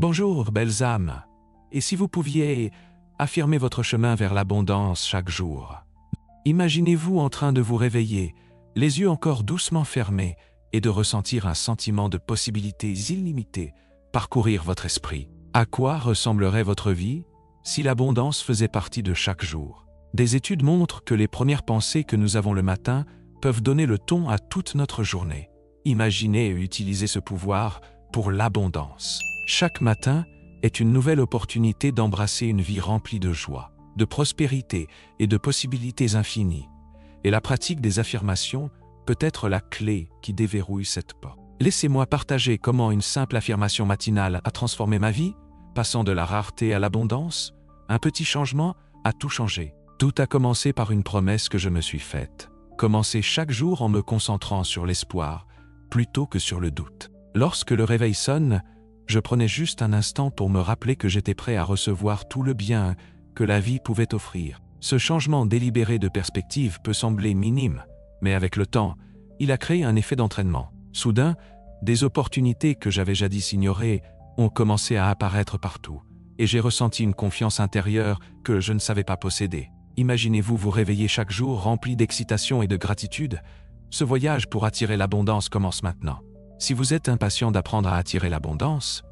Bonjour, belles âmes. Et si vous pouviez affirmer votre chemin vers l'abondance chaque jour? Imaginez-vous en train de vous réveiller, les yeux encore doucement fermés, et de ressentir un sentiment de possibilités illimitées parcourir votre esprit. À quoi ressemblerait votre vie si l'abondance faisait partie de chaque jour? Des études montrent que les premières pensées que nous avons le matin peuvent donner le ton à toute notre journée. Imaginez et utilisez ce pouvoir pour l'abondance. Chaque matin est une nouvelle opportunité d'embrasser une vie remplie de joie, de prospérité et de possibilités infinies. Et la pratique des affirmations peut être la clé qui déverrouille cette porte. Laissez-moi partager comment une simple affirmation matinale a transformé ma vie, passant de la rareté à l'abondance. Un petit changement a tout changé. Tout a commencé par une promesse que je me suis faite. Commencer chaque jour en me concentrant sur l'espoir plutôt que sur le doute. Lorsque le réveil sonne, je prenais juste un instant pour me rappeler que j'étais prêt à recevoir tout le bien que la vie pouvait offrir. Ce changement délibéré de perspective peut sembler minime, mais avec le temps, il a créé un effet d'entraînement. Soudain, des opportunités que j'avais jadis ignorées ont commencé à apparaître partout, et j'ai ressenti une confiance intérieure que je ne savais pas posséder. Imaginez-vous vous réveiller chaque jour rempli d'excitation et de gratitude. Ce voyage pour attirer l'abondance commence maintenant. Si vous êtes impatient d'apprendre à attirer l'abondance,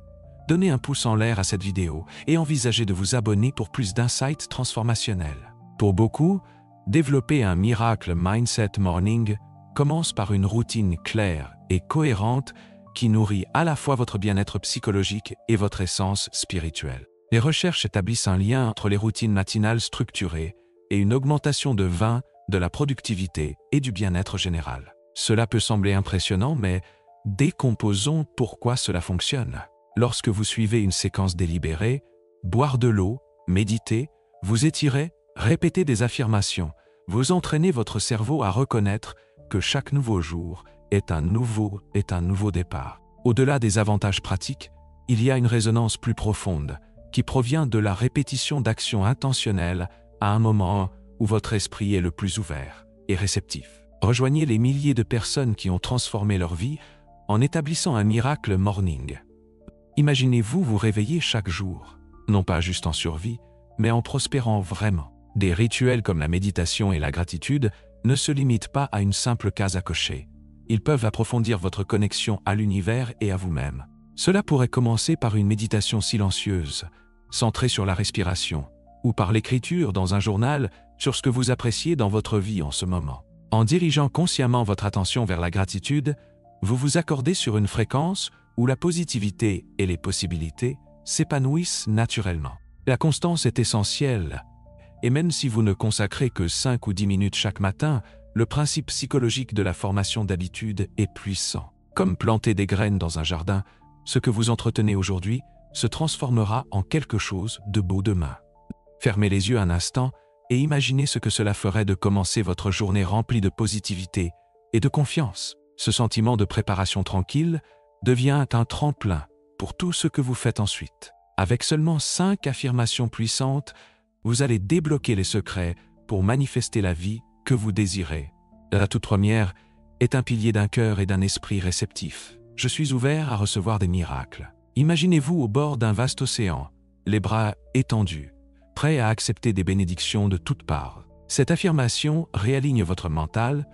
donnez un pouce en l'air à cette vidéo et envisagez de vous abonner pour plus d'insights transformationnels. Pour beaucoup, développer un miracle Mindset Morning commence par une routine claire et cohérente qui nourrit à la fois votre bien-être psychologique et votre essence spirituelle. Les recherches établissent un lien entre les routines matinales structurées et une augmentation de 20 de la productivité et du bien-être général. Cela peut sembler impressionnant, mais décomposons pourquoi cela fonctionne. Lorsque vous suivez une séquence délibérée, boire de l'eau, méditer, vous étirer, répéter des affirmations, vous entraînez votre cerveau à reconnaître que chaque nouveau jour est un nouveau départ. Au-delà des avantages pratiques, il y a une résonance plus profonde qui provient de la répétition d'actions intentionnelles à un moment où votre esprit est le plus ouvert et réceptif. Rejoignez les milliers de personnes qui ont transformé leur vie en établissant un miracle morning. Imaginez-vous vous réveiller chaque jour, non pas juste en survie, mais en prospérant vraiment. Des rituels comme la méditation et la gratitude ne se limitent pas à une simple case à cocher. Ils peuvent approfondir votre connexion à l'univers et à vous-même. Cela pourrait commencer par une méditation silencieuse, centrée sur la respiration, ou par l'écriture dans un journal sur ce que vous appréciez dans votre vie en ce moment. En dirigeant consciemment votre attention vers la gratitude, vous vous accordez sur une fréquence où la positivité et les possibilités s'épanouissent naturellement. La constance est essentielle, et même si vous ne consacrez que 5 ou 10 minutes chaque matin, le principe psychologique de la formation d'habitude est puissant. Comme planter des graines dans un jardin, ce que vous entretenez aujourd'hui se transformera en quelque chose de beau demain. Fermez les yeux un instant et imaginez ce que cela ferait de commencer votre journée remplie de positivité et de confiance. Ce sentiment de préparation tranquille devient un tremplin pour tout ce que vous faites ensuite. Avec seulement 5 affirmations puissantes, vous allez débloquer les secrets pour manifester la vie que vous désirez. La toute première est un pilier d'un cœur et d'un esprit réceptif. Je suis ouvert à recevoir des miracles. Imaginez-vous au bord d'un vaste océan, les bras étendus, prêt à accepter des bénédictions de toutes parts. Cette affirmation réaligne votre mental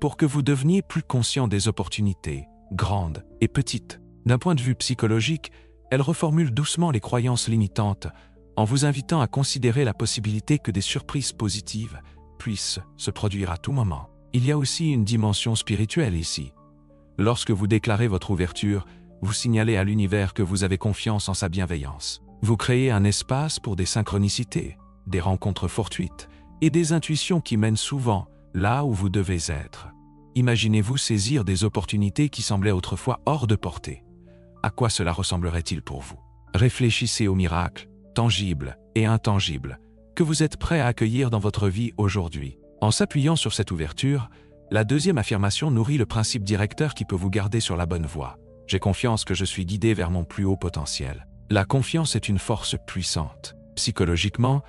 pour que vous deveniez plus conscient des opportunités, grandes et petites. D'un point de vue psychologique, elle reformule doucement les croyances limitantes en vous invitant à considérer la possibilité que des surprises positives puissent se produire à tout moment. Il y a aussi une dimension spirituelle ici. Lorsque vous déclarez votre ouverture, vous signalez à l'univers que vous avez confiance en sa bienveillance. Vous créez un espace pour des synchronicités, des rencontres fortuites et des intuitions qui mènent souvent là où vous devez être. Imaginez-vous saisir des opportunités qui semblaient autrefois hors de portée. À quoi cela ressemblerait-il pour vous? Réfléchissez aux miracles, tangibles et intangibles, que vous êtes prêt à accueillir dans votre vie aujourd'hui. En s'appuyant sur cette ouverture, la deuxième affirmation nourrit le principe directeur qui peut vous garder sur la bonne voie. J'ai confiance que je suis guidé vers mon plus haut potentiel. La confiance est une force puissante. Psychologiquement,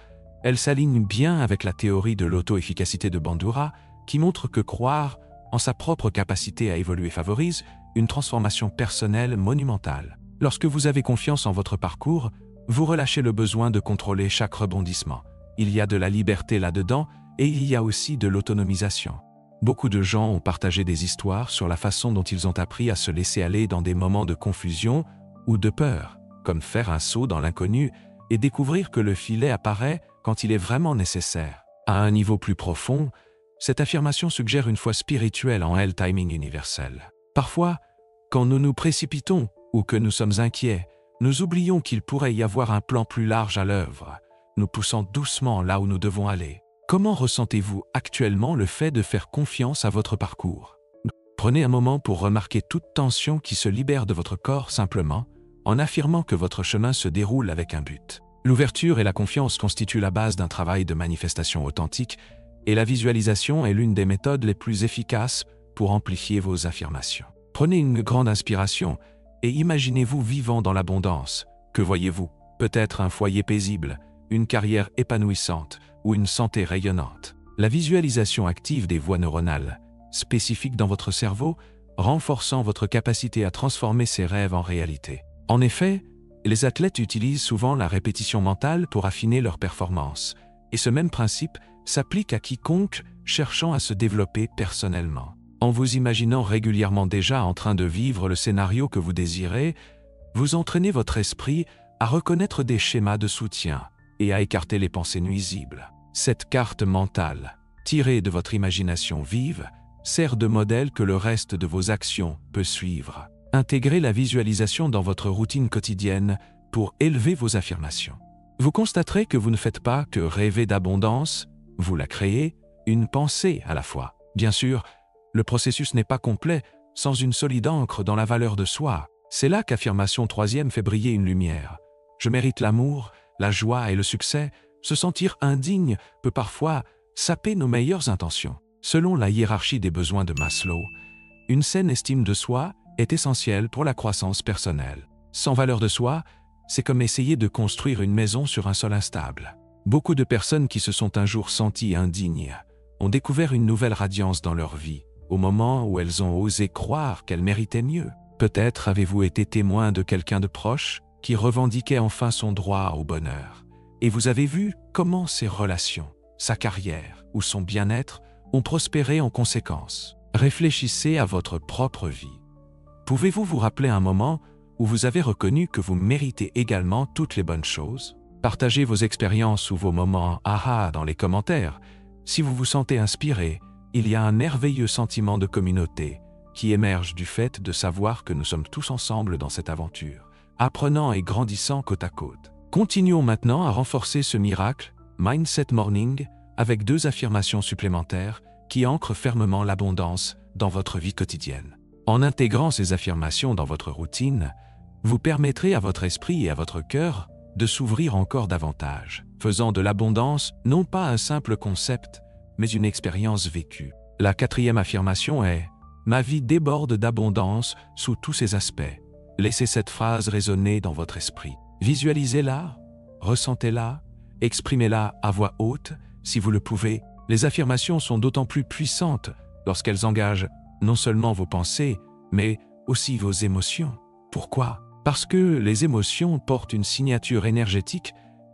elle s'aligne bien avec la théorie de l'auto-efficacité de Bandura, qui montre que croire en sa propre capacité à évoluer favorise une transformation personnelle monumentale. Lorsque vous avez confiance en votre parcours, vous relâchez le besoin de contrôler chaque rebondissement. Il y a de la liberté là-dedans et il y a aussi de l'autonomisation. Beaucoup de gens ont partagé des histoires sur la façon dont ils ont appris à se laisser aller dans des moments de confusion ou de peur, comme faire un saut dans l'inconnu et découvrir que le filet apparaît quand il est vraiment nécessaire. À un niveau plus profond, cette affirmation suggère une foi spirituelle en elle timing universel. Parfois, quand nous nous précipitons ou que nous sommes inquiets, nous oublions qu'il pourrait y avoir un plan plus large à l'œuvre, nous poussant doucement là où nous devons aller. Comment ressentez-vous actuellement le fait de faire confiance à votre parcours? Prenez un moment pour remarquer toute tension qui se libère de votre corps simplement, en affirmant que votre chemin se déroule avec un but. L'ouverture et la confiance constituent la base d'un travail de manifestation authentique, et la visualisation est l'une des méthodes les plus efficaces pour amplifier vos affirmations. Prenez une grande inspiration et imaginez-vous vivant dans l'abondance. Que voyez-vous? Peut-être un foyer paisible, une carrière épanouissante ou une santé rayonnante. La visualisation active des voies neuronales, spécifiques dans votre cerveau, renforçant votre capacité à transformer ces rêves en réalité. En effet, les athlètes utilisent souvent la répétition mentale pour affiner leur performance, et ce même principe s'applique à quiconque cherchant à se développer personnellement. En vous imaginant régulièrement déjà en train de vivre le scénario que vous désirez, vous entraînez votre esprit à reconnaître des schémas de soutien et à écarter les pensées nuisibles. Cette carte mentale, tirée de votre imagination vive, sert de modèle que le reste de vos actions peut suivre. Intégrez la visualisation dans votre routine quotidienne pour élever vos affirmations. Vous constaterez que vous ne faites pas que rêver d'abondance, vous la créez, une pensée à la fois. Bien sûr, le processus n'est pas complet sans une solide ancre dans la valeur de soi. C'est là qu'affirmation 3e fait briller une lumière. Je mérite l'amour, la joie et le succès. Se sentir indigne peut parfois saper nos meilleures intentions. Selon la hiérarchie des besoins de Maslow, une saine estime de soi est essentielle pour la croissance personnelle. Sans valeur de soi, c'est comme essayer de construire une maison sur un sol instable. Beaucoup de personnes qui se sont un jour senties indignes ont découvert une nouvelle radiance dans leur vie, au moment où elles ont osé croire qu'elles méritaient mieux. Peut-être avez-vous été témoin de quelqu'un de proche qui revendiquait enfin son droit au bonheur, et vous avez vu comment ses relations, sa carrière ou son bien-être ont prospéré en conséquence. Réfléchissez à votre propre vie. Pouvez-vous vous rappeler un moment où vous avez reconnu que vous méritez également toutes les bonnes choses? Partagez vos expériences ou vos moments aha dans les commentaires. Si vous vous sentez inspiré, il y a un merveilleux sentiment de communauté qui émerge du fait de savoir que nous sommes tous ensemble dans cette aventure, apprenant et grandissant côte à côte. Continuons maintenant à renforcer ce miracle, Mindset Morning, avec 2 affirmations supplémentaires qui ancrent fermement l'abondance dans votre vie quotidienne. En intégrant ces affirmations dans votre routine, vous permettrez à votre esprit et à votre cœur de s'ouvrir encore davantage, faisant de l'abondance non pas un simple concept, mais une expérience vécue. La 4e affirmation est « Ma vie déborde d'abondance sous tous ses aspects ». Laissez cette phrase résonner dans votre esprit. Visualisez-la, ressentez-la, exprimez-la à voix haute si vous le pouvez. Les affirmations sont d'autant plus puissantes lorsqu'elles engagent non seulement vos pensées, mais aussi vos émotions. Pourquoi? Parce que les émotions portent une signature énergétique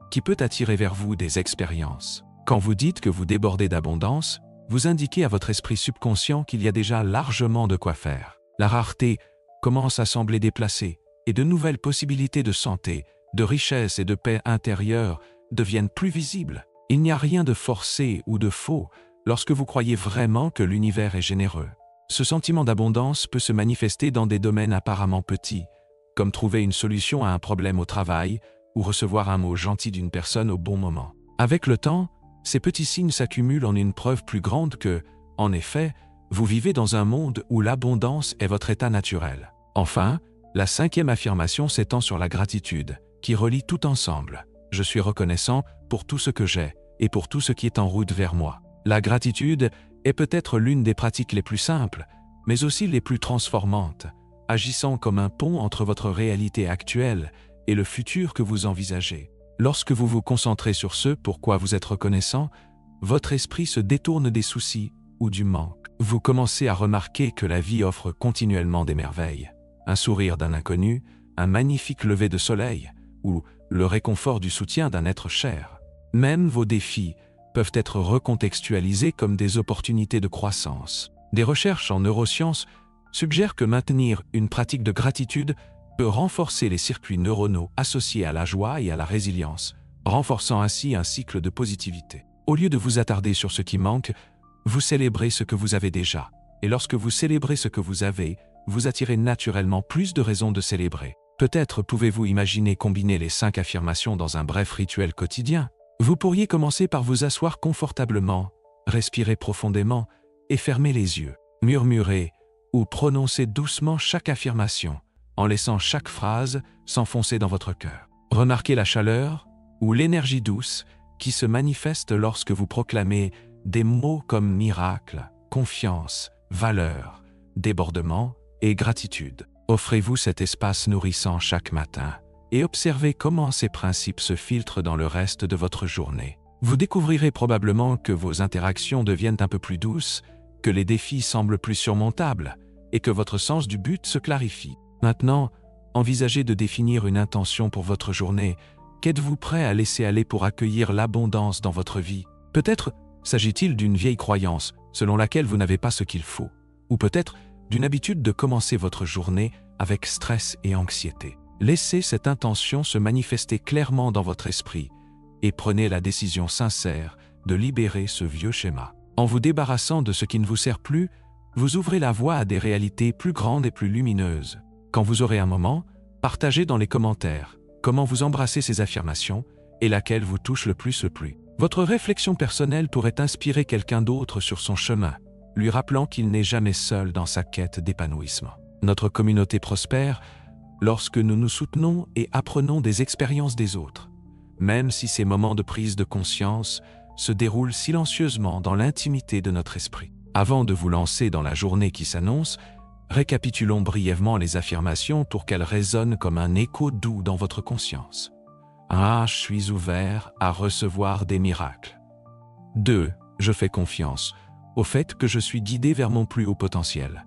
qui peut attirer vers vous des expériences. Quand vous dites que vous débordez d'abondance, vous indiquez à votre esprit subconscient qu'il y a déjà largement de quoi faire. La rareté commence à sembler déplacée et de nouvelles possibilités de santé, de richesse et de paix intérieure deviennent plus visibles. Il n'y a rien de forcé ou de faux lorsque vous croyez vraiment que l'univers est généreux. Ce sentiment d'abondance peut se manifester dans des domaines apparemment petits, comme trouver une solution à un problème au travail ou recevoir un mot gentil d'une personne au bon moment. Avec le temps, ces petits signes s'accumulent en une preuve plus grande que, en effet, vous vivez dans un monde où l'abondance est votre état naturel. Enfin, la 5e affirmation s'étend sur la gratitude, qui relie tout ensemble. Je suis reconnaissant pour tout ce que j'ai et pour tout ce qui est en route vers moi. La gratitude est peut-être l'une des pratiques les plus simples, mais aussi les plus transformantes, agissant comme un pont entre votre réalité actuelle et le futur que vous envisagez. Lorsque vous vous concentrez sur ce pourquoi vous êtes reconnaissant, votre esprit se détourne des soucis ou du manque. Vous commencez à remarquer que la vie offre continuellement des merveilles. Un sourire d'un inconnu, un magnifique lever de soleil ou le réconfort du soutien d'un être cher. Même vos défis peuvent être recontextualisés comme des opportunités de croissance. Des recherches en neurosciences suggèrent que maintenir une pratique de gratitude peut renforcer les circuits neuronaux associés à la joie et à la résilience, renforçant ainsi un cycle de positivité. Au lieu de vous attarder sur ce qui manque, vous célébrez ce que vous avez déjà. Et lorsque vous célébrez ce que vous avez, vous attirez naturellement plus de raisons de célébrer. Peut-être pouvez-vous imaginer combiner les 5 affirmations dans un bref rituel quotidien. Vous pourriez commencer par vous asseoir confortablement, respirer profondément et fermer les yeux. Murmurer ou prononcer doucement chaque affirmation, en laissant chaque phrase s'enfoncer dans votre cœur. Remarquez la chaleur ou l'énergie douce qui se manifeste lorsque vous proclamez des mots comme miracle, confiance, valeur, débordement et gratitude. Offrez-vous cet espace nourrissant chaque matin et observez comment ces principes se filtrent dans le reste de votre journée. Vous découvrirez probablement que vos interactions deviennent un peu plus douces, que les défis semblent plus surmontables et que votre sens du but se clarifie. Maintenant, envisagez de définir une intention pour votre journée. Qu'êtes-vous prêt à laisser aller pour accueillir l'abondance dans votre vie? Peut-être s'agit-il d'une vieille croyance selon laquelle vous n'avez pas ce qu'il faut, ou peut-être d'une habitude de commencer votre journée avec stress et anxiété. Laissez cette intention se manifester clairement dans votre esprit et prenez la décision sincère de libérer ce vieux schéma. En vous débarrassant de ce qui ne vous sert plus, vous ouvrez la voie à des réalités plus grandes et plus lumineuses. Quand vous aurez un moment, partagez dans les commentaires comment vous embrassez ces affirmations et laquelle vous touche le plus. Votre réflexion personnelle pourrait inspirer quelqu'un d'autre sur son chemin, lui rappelant qu'il n'est jamais seul dans sa quête d'épanouissement. Notre communauté prospère lorsque nous nous soutenons et apprenons des expériences des autres, même si ces moments de prise de conscience se déroulent silencieusement dans l'intimité de notre esprit. Avant de vous lancer dans la journée qui s'annonce, récapitulons brièvement les affirmations pour qu'elles résonnent comme un écho doux dans votre conscience. 1. Je suis ouvert à recevoir des miracles. 2. Je fais confiance au fait que je suis guidé vers mon plus haut potentiel.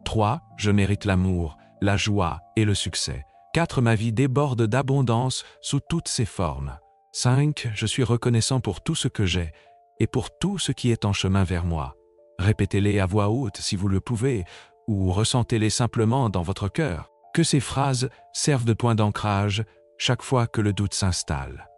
3. Je mérite l'amour, la joie et le succès. 4. Ma vie déborde d'abondance sous toutes ses formes. 5. Je suis reconnaissant pour tout ce que j'ai et pour tout ce qui est en chemin vers moi. Répétez-les à voix haute si vous le pouvez, ou ressentez-les simplement dans votre cœur. Que ces phrases servent de point d'ancrage chaque fois que le doute s'installe.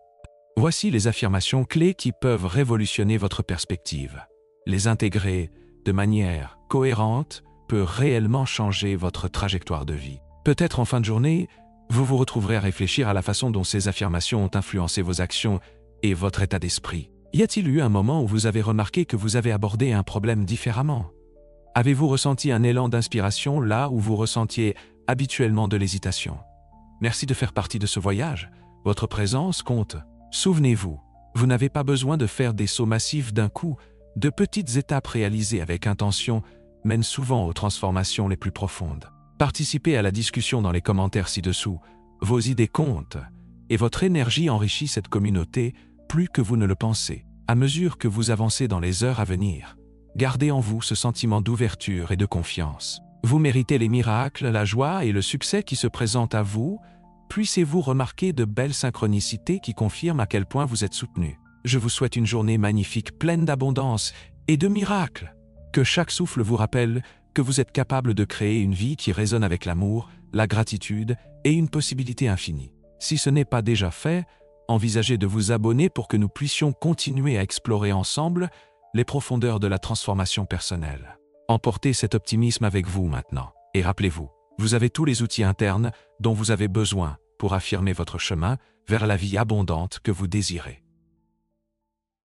Voici les affirmations clés qui peuvent révolutionner votre perspective. Les intégrer de manière cohérente peut réellement changer votre trajectoire de vie. Peut-être en fin de journée, vous vous retrouverez à réfléchir à la façon dont ces affirmations ont influencé vos actions et votre état d'esprit. Y a-t-il eu un moment où vous avez remarqué que vous avez abordé un problème différemment? Avez-vous ressenti un élan d'inspiration là où vous ressentiez habituellement de l'hésitation? Merci de faire partie de ce voyage. Votre présence compte. Souvenez-vous, vous n'avez pas besoin de faire des sauts massifs d'un coup. De petites étapes réalisées avec intention mènent souvent aux transformations les plus profondes. Participez à la discussion dans les commentaires ci-dessous. Vos idées comptent et votre énergie enrichit cette communauté plus que vous ne le pensez. À mesure que vous avancez dans les heures à venir, gardez en vous ce sentiment d'ouverture et de confiance. Vous méritez les miracles, la joie et le succès qui se présentent à vous. Puissiez-vous remarquer de belles synchronicités qui confirment à quel point vous êtes soutenu. Je vous souhaite une journée magnifique, pleine d'abondance et de miracles. Que chaque souffle vous rappelle que vous êtes capable de créer une vie qui résonne avec l'amour, la gratitude et une possibilité infinie. Si ce n'est pas déjà fait, envisagez de vous abonner pour que nous puissions continuer à explorer ensemble les profondeurs de la transformation personnelle. Emportez cet optimisme avec vous maintenant. Et rappelez-vous, vous avez tous les outils internes dont vous avez besoin pour affirmer votre chemin vers la vie abondante que vous désirez.